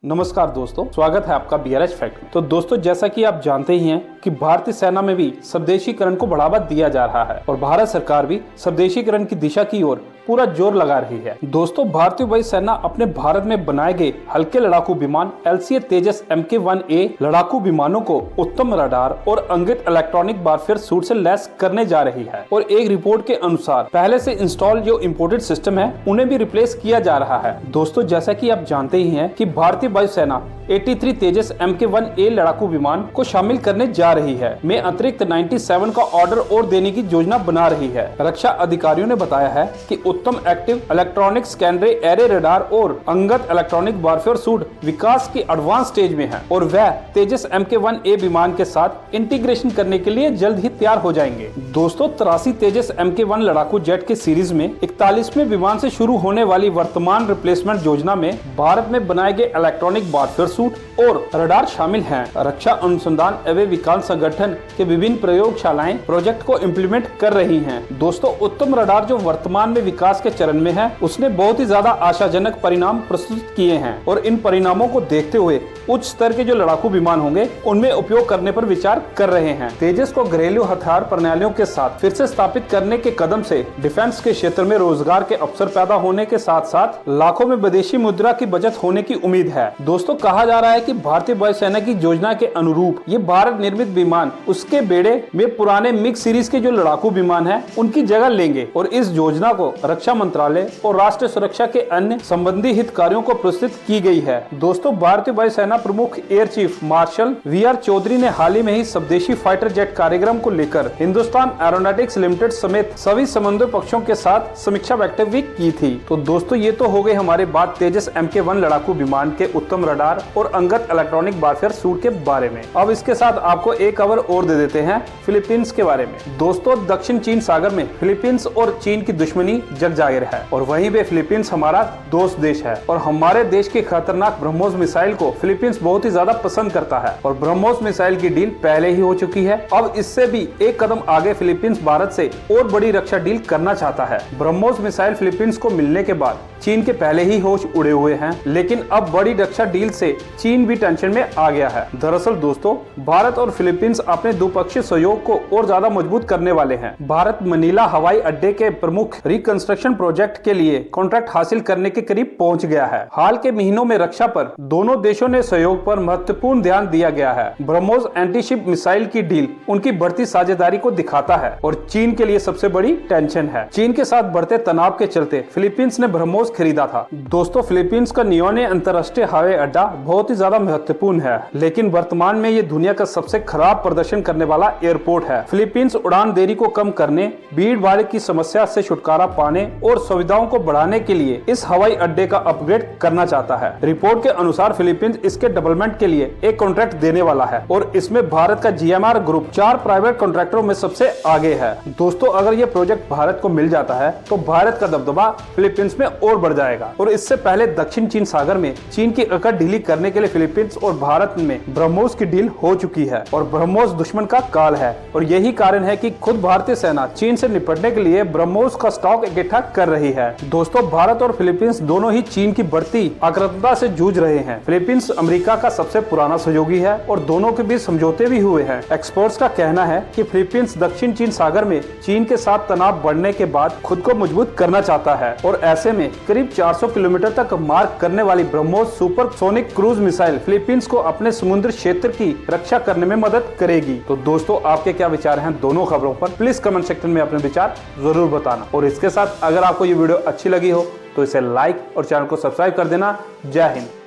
नमस्कार दोस्तों, स्वागत है आपका BRH फैक्ट में। तो दोस्तों, जैसा कि आप जानते ही हैं कि भारतीय सेना में भी स्वदेशीकरण को बढ़ावा दिया जा रहा है और भारत सरकार भी स्वदेशीकरण की दिशा की ओर पूरा जोर लगा रही है। दोस्तों, भारतीय वायु सेना अपने भारत में बनाए गए हल्के लड़ाकू विमान LCA तेजस MK-1A लड़ाकू विमानों को उत्तम रडार और अंगित इलेक्ट्रॉनिक वारफेयर सूट से लैस करने जा रही है और एक रिपोर्ट के अनुसार पहले से इंस्टॉल जो इम्पोर्टेड सिस्टम है उन्हें भी रिप्लेस किया जा रहा है। दोस्तों, जैसा कि आप जानते ही हैं कि भारतीय वायुसेना 83 तेजस MK-1A लड़ाकू विमान को शामिल करने जा रही है में अतिरिक्त 97 का ऑर्डर और देने की योजना बना रही है। रक्षा अधिकारियों ने बताया है कि उत्तम एक्टिव इलेक्ट्रॉनिक स्कैनरे एरे रडार और अंगत इलेक्ट्रॉनिक वारफेयर सूट विकास की एडवांस स्टेज में है और वह तेजस MK-1A विमान के साथ इंटीग्रेशन करने के लिए जल्द ही तैयार हो जाएंगे। दोस्तों, 83 तेजस MK-1 लड़ाकू जेट के सीरीज में 41वें विमान से शुरू होने वाली वर्तमान रिप्लेसमेंट योजना में भारत में बनाए गए इलेक्ट्रॉनिक वारफेयर सूट और रडार शामिल हैं। रक्षा अनुसंधान एवं विकास संगठन के विभिन्न प्रयोगशालाएं प्रोजेक्ट को इम्प्लीमेंट कर रही हैं। दोस्तों, उत्तम रडार जो वर्तमान में विकास के चरण में है, उसने बहुत ही ज्यादा आशाजनक परिणाम प्रस्तुत किए हैं और इन परिणामों को देखते हुए उच्च स्तर के जो लड़ाकू विमान होंगे उनमें उपयोग करने पर विचार कर रहे हैं। तेजस को घरेलू हथियार प्रणालियों के साथ फिर से स्थापित करने के कदम से डिफेंस के क्षेत्र में रोजगार के अवसर पैदा होने के साथ साथ लाखों में विदेशी मुद्रा की बचत होने की उम्मीद है। दोस्तों, कहा जा रहा है कि भारतीय वायुसेना की योजना के अनुरूप ये भारत निर्मित विमान उसके बेड़े में पुराने मिग सीरीज के जो लड़ाकू विमान है उनकी जगह लेंगे और इस योजना को रक्षा मंत्रालय और राष्ट्रीय सुरक्षा के अन्य संबंधी हितधारकों को प्रस्तुत की गई है। दोस्तों, भारतीय वायुसेना प्रमुख air chief marshal VR Chaudhari ने हाल ही में ही स्वदेशी फाइटर जेट कार्यक्रम को लेकर हिंदुस्तान एरोनॉटिक्स लिमिटेड समेत सभी संबंधित पक्षों के साथ समीक्षा वक्तव्य की थी। तो दोस्तों, ये तो हो गई हमारे बात तेजस MK-1 लड़ाकू विमान के उत्तम रडार और अंगत इलेक्ट्रॉनिक वारफेयर सूट के बारे में। अब इसके साथ आपको एक खबर और दे देते हैं फिलीपींस के बारे में। दोस्तों, दक्षिण चीन सागर में फिलीपींस और चीन की दुश्मनी जग जाहिर है और वहीं पे फिलीपींस हमारा दोस्त देश है और हमारे देश के खतरनाक ब्रह्मोस मिसाइल को फिलीपींस बहुत ही ज्यादा पसंद करता है और ब्रह्मोस मिसाइल की डील पहले ही हो चुकी है। अब इससे भी एक कदम आगे फिलीपींस भारत से और बड़ी रक्षा डील करना चाहता है। ब्रह्मोस मिसाइल फिलीपींस को मिलने के बाद चीन के पहले ही होश उड़े हुए हैं, लेकिन अब बड़ी रक्षा डील से चीन भी टेंशन में आ गया है। दरअसल दोस्तों, भारत और फिलीपींस अपने द्विपक्षीय सहयोग को और ज्यादा मजबूत करने वाले हैं। भारत मनीला हवाई अड्डे के प्रमुख रिकंस्ट्रक्शन प्रोजेक्ट के लिए कॉन्ट्रैक्ट हासिल करने के करीब पहुंच गया है। हाल के महीनों में रक्षा पर दोनों देशों ने सहयोग पर महत्वपूर्ण ध्यान दिया गया है। ब्रह्मोस एंटीशिप मिसाइल की डील उनकी बढ़ती साझेदारी को दिखाता है और चीन के लिए सबसे बड़ी टेंशन है। चीन के साथ बढ़ते तनाव के चलते फिलीपींस ने ब्रह्मोस खरीदा था। दोस्तों, फिलीपींस का नियोने अंतर्राष्ट्रीय हवाई अड्डा बहुत ही ज्यादा महत्वपूर्ण है, लेकिन वर्तमान में ये दुनिया का सबसे खराब प्रदर्शन करने वाला एयरपोर्ट है। फिलीपींस उड़ान देरी को कम करने, भीड़ भाड़ की समस्या से छुटकारा पाने और सुविधाओं को बढ़ाने के लिए इस हवाई अड्डे का अपग्रेड करना चाहता है। रिपोर्ट के अनुसार फिलीपींस इसके डेवलपमेंट के लिए एक कॉन्ट्रैक्ट देने वाला है और इसमें भारत का GMR ग्रुप 4 प्राइवेट कॉन्ट्रैक्टरों में सबसे आगे है। दोस्तों, अगर ये प्रोजेक्ट भारत को मिल जाता है तो भारत का दबदबा फिलीपींस में और बढ़ जाएगा और इससे पहले दक्षिण चीन सागर में चीन की अकड़ ढीली करने के लिए फिलीपींस और भारत में ब्रह्मोस की डील हो चुकी है और ब्रह्मोस दुश्मन का काल है और यही कारण है कि खुद भारतीय सेना चीन से निपटने के लिए ब्रह्मोस का स्टॉक इकट्ठा कर रही है। दोस्तों, भारत और फिलीपींस दोनों ही चीन की बढ़ती आक्रामकता से जूझ रहे हैं। फिलीपींस अमेरिका का सबसे पुराना सहयोगी है और दोनों के बीच समझौते भी हुए हैं। एक्सपर्ट्स का कहना है कि फिलीपींस दक्षिण चीन सागर में चीन के साथ तनाव बढ़ने के बाद खुद को मजबूत करना चाहता है और ऐसे में करीब 400 किलोमीटर तक मार्क करने वाली BrahMos supersonic cruise missile Philippines को अपने समुद्र क्षेत्र की रक्षा करने में मदद करेगी। तो दोस्तों, आपके क्या विचार हैं दोनों खबरों पर? प्लीज कमेंट सेक्शन में अपने विचार जरूर बताना और इसके साथ अगर आपको ये वीडियो अच्छी लगी हो तो इसे लाइक और चैनल को सब्सक्राइब कर देना। जय हिंद।